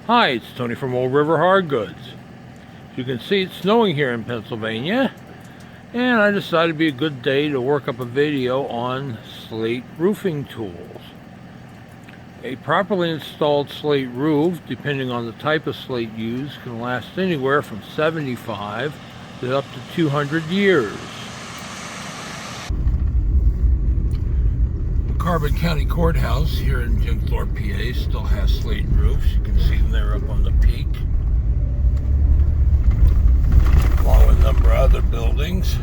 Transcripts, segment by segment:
Hi, it's Tony from Old River Hard Goods. As you can see, it's snowing here in Pennsylvania, and I decided it'd be a good day to work up a video on slate roofing tools. A properly installed slate roof, depending on the type of slate used, can last anywhere from 75 to up to 200 years. Carbon County Courthouse here in Jimthorpe, PA still has slate roofs. You can see them there up on the peak, along with a number of other buildings.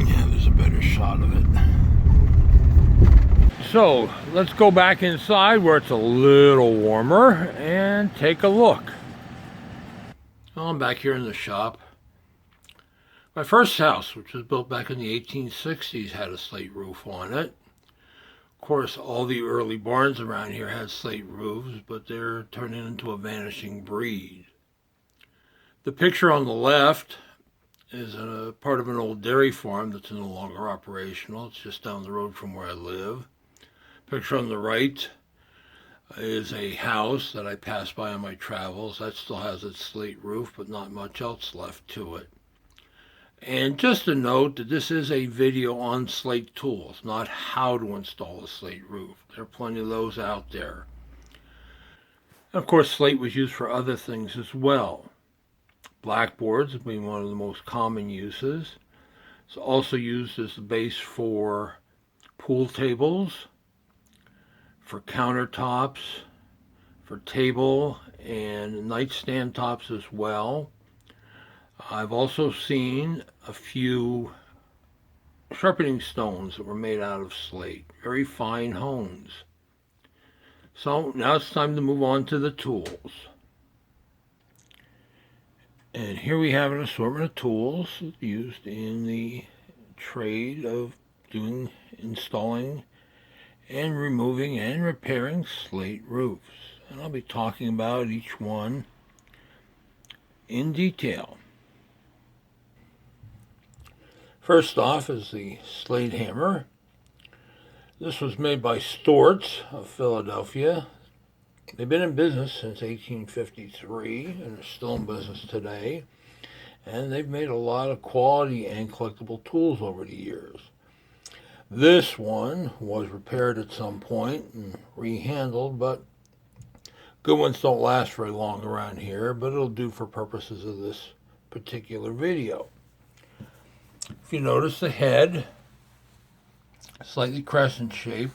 Yeah, there's a better shot of it. So let's go back inside where it's a little warmer and take a look. Well, I'm back here in the shop. My first house, which was built back in the 1860s, had a slate roof on it. Of course, all the early barns around here had slate roofs, but they're turning into a vanishing breed. The picture on the left is a part of an old dairy farm that's no longer operational. It's just down the road from where I live. Picture on the right is a house that I passed by on my travels. That still has its slate roof, but not much else left to it. And just a note that this is a video on slate tools, not how to install a slate roof. There are plenty of those out there. And of course, slate was used for other things as well. Blackboards being one of the most common uses. It's also used as the base for pool tables, for countertops, for table and nightstand tops as well. I've also seen a few sharpening stones that were made out of slate, very fine hones. So now it's time to move on to the tools. And here we have an assortment of tools used in the trade of installing and removing and repairing slate roofs. And I'll be talking about each one in detail. First off is the Slate Hammer. This was made by Stort's of Philadelphia. They've been in business since 1853 and are still in business today. And they've made a lot of quality and collectible tools over the years. This one was repaired at some point and rehandled, but good ones don't last very long around here, but it'll do for purposes of this particular video. If you notice the head, slightly crescent shape,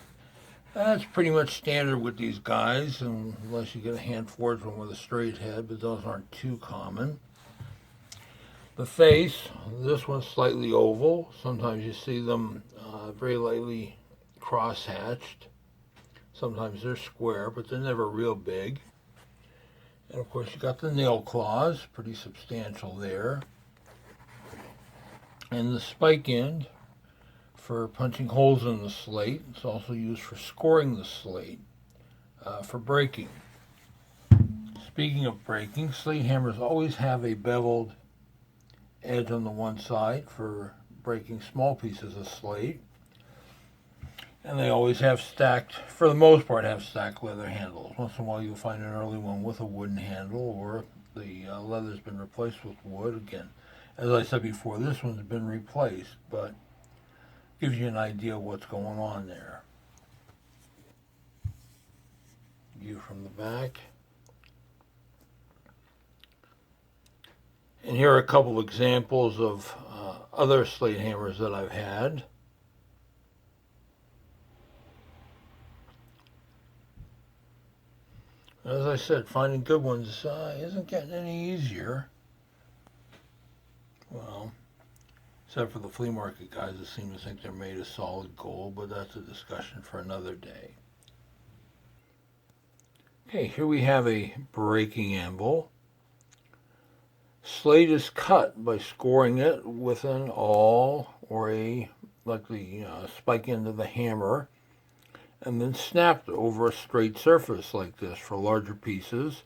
that's pretty much standard with these guys, unless you get a hand-forged one with a straight head, but those aren't too common. The face, this one's slightly oval. Sometimes you see them very lightly cross-hatched. Sometimes they're square, but they're never real big. And of course you got the nail claws, pretty substantial there. And the spike end for punching holes in the slate. It's also used for scoring the slate, for breaking. Speaking of breaking, slate hammers always have a beveled edge on the one side for breaking small pieces of slate. And they always have stacked, for the most part, have stacked leather handles. Once in a while you'll find an early one with a wooden handle, or the leather's been replaced with wood. Again, as I said before, this one's been replaced, but gives you an idea of what's going on there. View from the back. And here are a couple of examples of other slate hammers that I've had. As I said, finding good ones isn't getting any easier. Well, except for the flea market guys that seem to think they're made of solid gold, but that's a discussion for another day. Okay, here we have a breaking anvil. Slate is cut by scoring it with an awl or like the spike end of the hammer, and then snapped over a straight surface like this for larger pieces,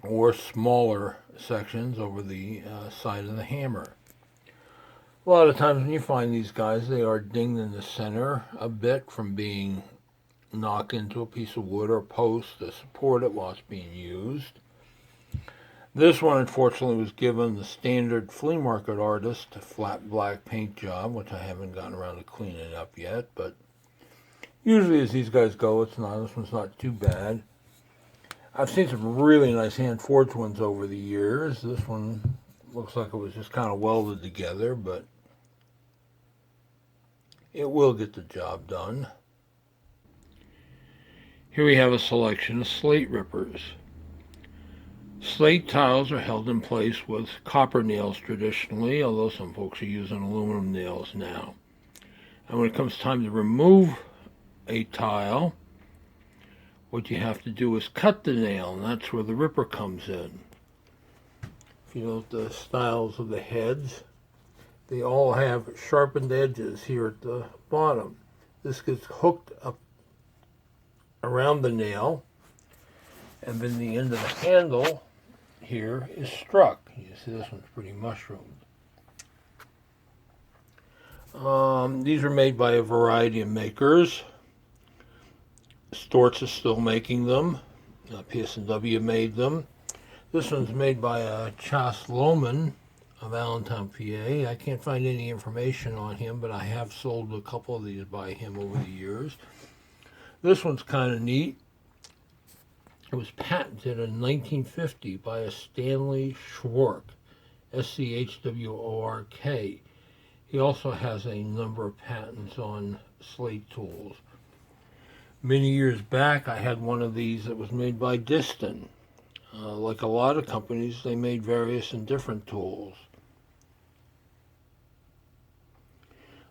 or smaller sections over the side of the hammer. A lot of times when you find these guys, they are dinged in the center a bit from being knocked into a piece of wood or post to support it while it's being used. This one, unfortunately, was given the standard flea market artist flat black paint job, which I haven't gotten around to cleaning up yet, but usually as these guys go, this one's not too bad. I've seen some really nice hand-forged ones over the years. This one looks like it was just kind of welded together, but it will get the job done. Here we have a selection of Slate Rippers. Slate tiles are held in place with copper nails traditionally, although some folks are using aluminum nails now. And when it comes time to remove a tile, what you have to do is cut the nail, and that's where the ripper comes in. If you note the styles of the heads, they all have sharpened edges here at the bottom. This gets hooked up around the nail, and then the end of the handle here is struck. You see this one's pretty mushroomed. These are made by a variety of makers. Storz is still making them. PS&W made them. This one's made by Chas Lohman of Allentown, PA. I can't find any information on him, but I have sold a couple of these by him over the years. This one's kind of neat. It was patented in 1950 by a Stanley Schwark, Schwork. He also has a number of patents on slate tools. Many years back, I had one of these that was made by Diston. Like a lot of companies, they made various and different tools.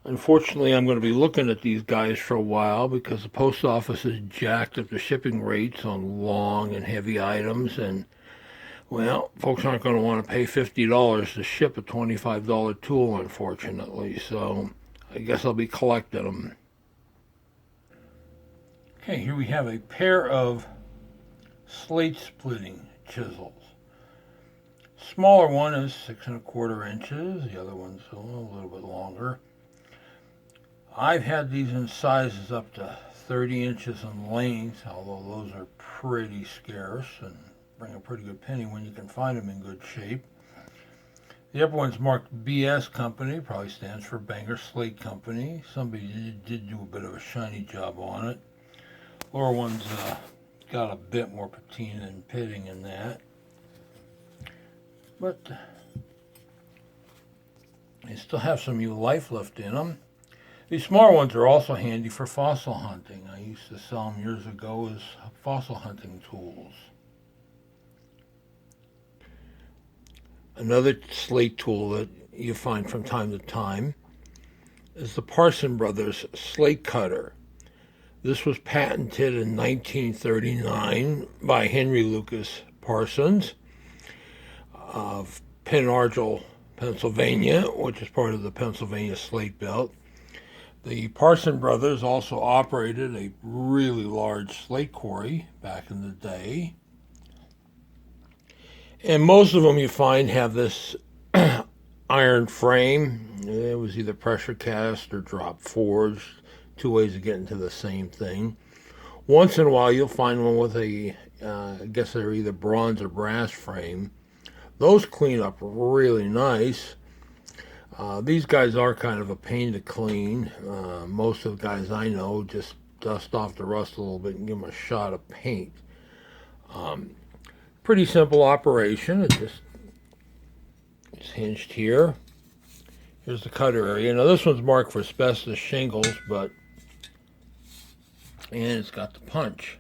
Unfortunately, I'm going to be looking at these guys for a while because the post office has jacked up the shipping rates on long and heavy items, and, well, folks aren't going to want to pay $50 to ship a $25 tool, unfortunately, so I guess I'll be collecting them. Okay, here we have a pair of slate splitting chisels. Smaller one is 6 1/4 inches, the other one's a little bit longer. I've had these in sizes up to 30 inches in length, although those are pretty scarce and bring a pretty good penny when you can find them in good shape. The upper one's marked BS Company, probably stands for Bangor Slate Company. Somebody did do a bit of a shiny job on it. Lower one's got a bit more patina and pitting in that. But they still have some new life left in them. These smaller ones are also handy for fossil hunting. I used to sell them years ago as fossil hunting tools. Another slate tool that you find from time to time is the Parson Brothers Slate Cutter. This was patented in 1939 by Henry Lucas Parsons of Penargil, Pennsylvania, which is part of the Pennsylvania Slate Belt. The Parson brothers also operated a really large slate quarry back in the day. And most of them you find have this iron frame. It was either pressure cast or drop forged. Two ways of getting to the same thing. Once in a while you'll find one with I guess they're either bronze or brass frame. Those clean up really nice. These guys are kind of a pain to clean. Most of the guys I know just dust off the rust a little bit and give them a shot of paint. Pretty simple operation. It's hinged here. Here's the cutter area. Now this one's marked for asbestos shingles, and it's got the punch.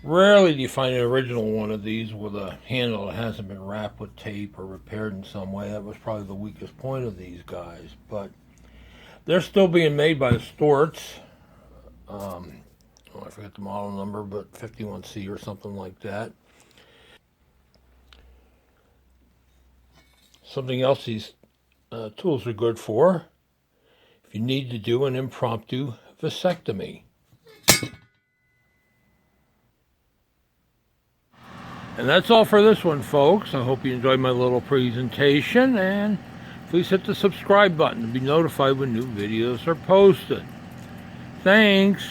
Rarely do you find an original one of these with a handle that hasn't been wrapped with tape or repaired in some way. That was probably the weakest point of these guys. But they're still being made by Storz. I forget the model number, but 51C or something like that. Something else these tools are good for if you need to do an impromptu vasectomy. And that's all for this one, folks. I hope you enjoyed my little presentation, and please hit the subscribe button to be notified when new videos are posted. Thanks.